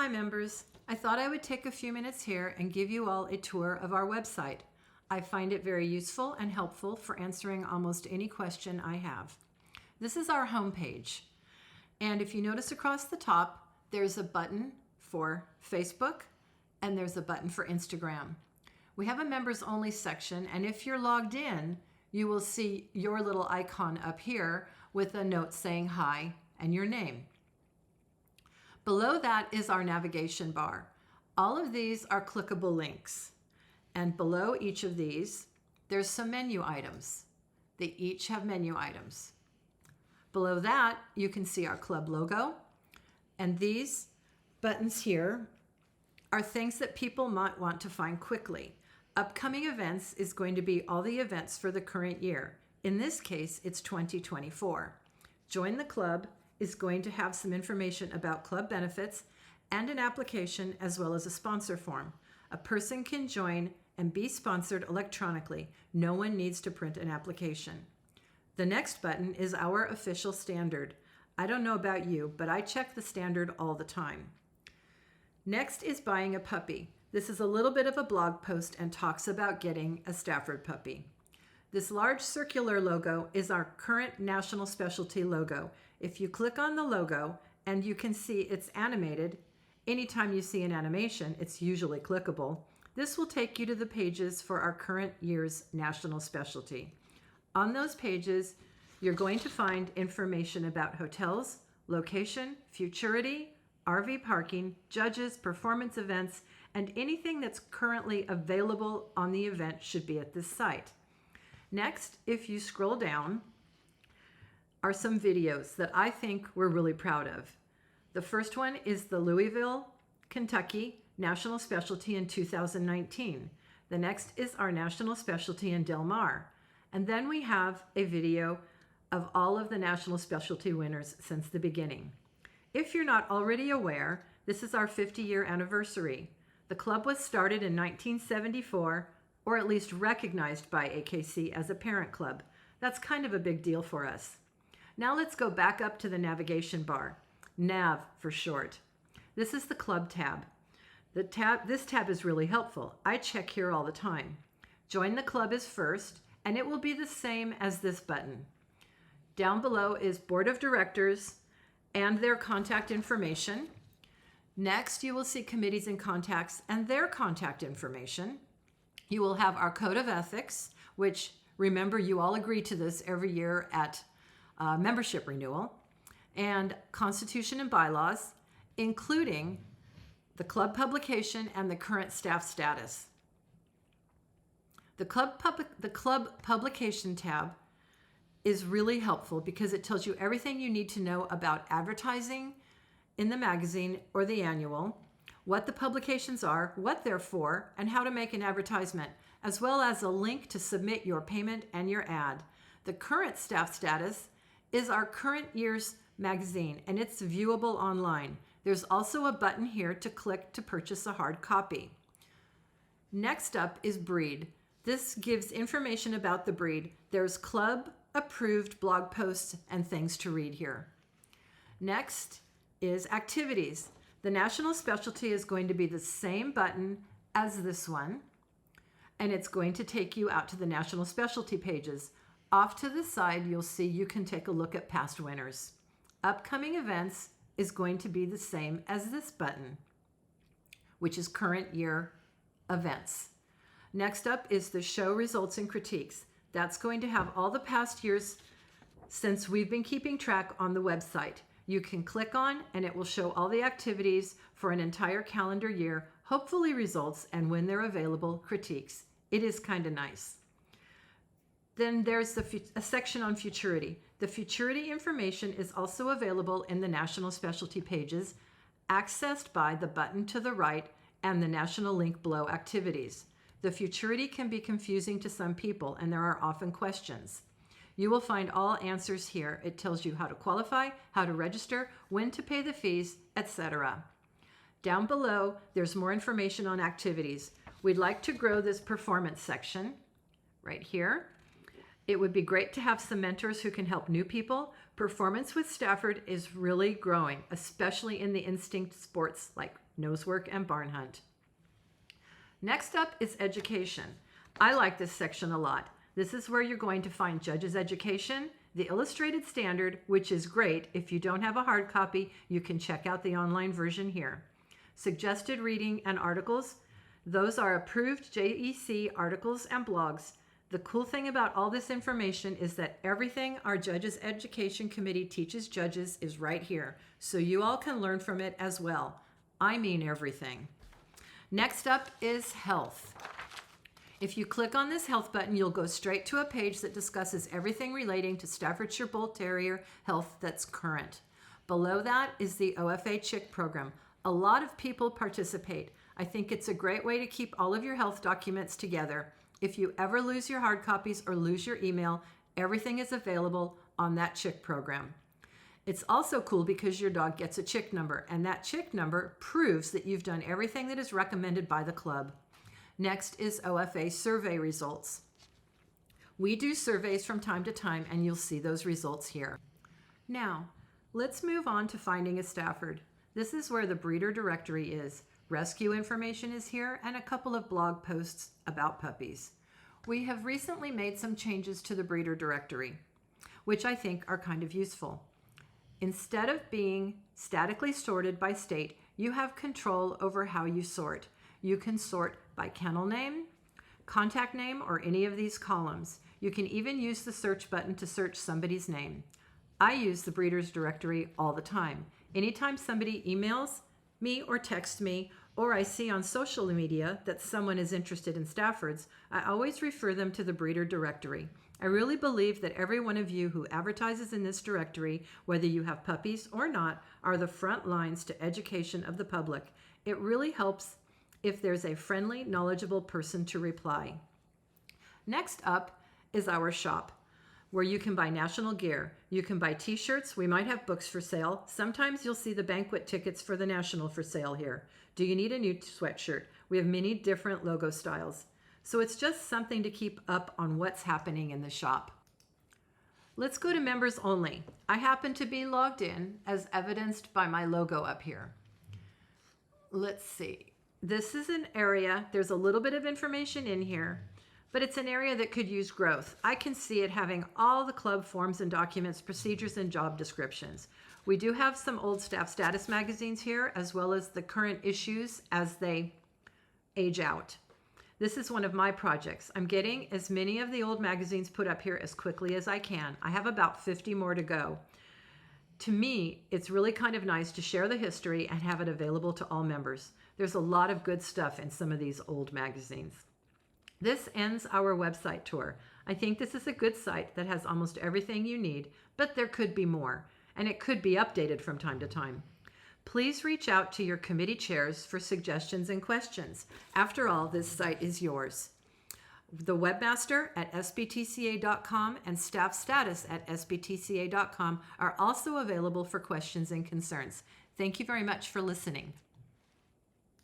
Hi members, I thought I would take a few minutes here and give you all a tour of our website. I find it very useful and helpful for answering almost any question I have. This is our homepage, and if you notice across the top, there's a button for Facebook and there's a button for Instagram. We have a members only section, and if you're logged in, you will see your little icon up here with a note saying hi and your name. Below that is our navigation bar. All of these are clickable links. And below each of these, there's some menu items. They each have menu items. Below that, you can see our club logo. And these buttons here are things that people might want to find quickly. Upcoming events is going to be all the events for the current year. In this case, it's 2024. Join the club is going to have some information about club benefits and an application as well as a sponsor form. A person can join and be sponsored electronically. No one needs to print an application. The next button is our official standard. I don't know about you, but I check the standard all the time. Next is buying a puppy. This is a little bit of a blog post and talks about getting a Stafford puppy. This large circular logo is our current national specialty logo. If you click on the logo and you can see it's animated, anytime you see an animation, it's usually clickable. This will take you to the pages for our current year's national specialty. On those pages, you're going to find information about hotels, location, futurity, RV parking, judges, performance events, and anything that's currently available on the event should be at this site. Next, if you scroll down, are some videos that I think we're really proud of. The first one is the Louisville, Kentucky National Specialty in 2019. The next is our National Specialty in Del Mar. And then we have a video of all of the National Specialty winners since the beginning. If you're not already aware, this is our 50-year anniversary. The club was started in 1974, or at least recognized by AKC as a parent club. That's kind of a big deal for us. Now let's go back up to the navigation bar, NAV for short. This is the club tab. This tab is really helpful. I check here all the time. Join the club is first, and it will be the same as this button. Down below is board of directors and their contact information. Next, you will see committees and contacts and their contact information. You will have our code of ethics, which remember you all agree to this every year at membership renewal, and constitution and bylaws, including the club publication and the current staff status. The club publication tab is really helpful because it tells you everything you need to know about advertising in the magazine or the annual, what the publications are, what they're for, and how to make an advertisement, as well as a link to submit your payment and your ad. The current staff status is our current year's magazine, and it's viewable online. There's also a button here to click to purchase a hard copy. Next up is breed. This gives information about the breed. There's club-approved blog posts and things to read here. Next is activities. The national specialty is going to be the same button as this one, and it's going to take you out to the national specialty pages. Off to the side, you'll see you can take a look at past winners. Upcoming events is going to be the same as this button, which is current year events. Next up is the show results and critiques. That's going to have all the past years since we've been keeping track on the website. You can click on and it will show all the activities for an entire calendar year, hopefully results, and when they're available, critiques. It is kind of nice. Then there's a section on futurity. The futurity information is also available in the national specialty pages, accessed by the button to the right and the national link below activities. The futurity can be confusing to some people, and there are often questions. You will find all answers here. It tells you how to qualify, how to register, when to pay the fees, etc. Down below, there's more information on activities. We'd like to grow this performance section right here. It would be great to have some mentors who can help new people. Performance with Stafford is really growing, especially in the instinct sports like Nosework, and Barn Hunt. Next up is education. I like this section a lot. This is where you're going to find Judges Education, the Illustrated Standard, which is great. If you don't have a hard copy, you can check out the online version here. Suggested reading and articles. Those are approved JEC articles and blogs. The cool thing about all this information is that everything our Judges Education Committee teaches judges is right here, so you all can learn from it as well. I mean everything. Next up is health. If you click on this health button, you'll go straight to a page that discusses everything relating to Staffordshire Bull Terrier health that's current. Below that is the OFA Chick program. A lot of people participate. I think it's a great way to keep all of your health documents together. If you ever lose your hard copies or lose your email, everything is available on that Chick program. It's also cool because your dog gets a Chick number, and that Chick number proves that you've done everything that is recommended by the club. Next is OFA survey results. We do surveys from time to time, and you'll see those results here. Now, let's move on to finding a Stafford. This is where the breeder directory is. Rescue information is here, and a couple of blog posts about puppies. We have recently made some changes to the breeder directory, which I think are kind of useful. Instead of being statically sorted by state, you have control over how you sort. You can sort by kennel name, contact name, or any of these columns. You can even use the search button to search somebody's name. I use the breeders directory all the time. Anytime somebody emails me or texts me, or I see on social media that someone is interested in Staffords, I always refer them to the breeder directory. I really believe that every one of you who advertises in this directory, whether you have puppies or not, are the front lines to education of the public. It really helps if there's a friendly, knowledgeable person to reply. Next up is our shop, where you can buy national gear. You can buy t-shirts. We might have books for sale. Sometimes you'll see the banquet tickets for the national for sale here. Do you need a new sweatshirt? We have many different logo styles. So it's just something to keep up on what's happening in the shop. Let's go to members only. I happen to be logged in as evidenced by my logo up here. Let's see. This is an area, there's a little bit of information in here, but it's an area that could use growth. I can see it having all the club forms and documents, procedures, and job descriptions. We do have some old staff status magazines here, as well as the current issues as they age out. This is one of my projects. I'm getting as many of the old magazines put up here as quickly as I can. I have about 50 more to go. To me, it's really kind of nice to share the history and have it available to all members. There's a lot of good stuff in some of these old magazines. This ends our website tour. I think this is a good site that has almost everything you need, but there could be more, and it could be updated from time to time. Please reach out to your committee chairs for suggestions and questions. After all, this site is yours. The webmaster at sbtca.com and staff status at sbtca.com are also available for questions and concerns. Thank you very much for listening.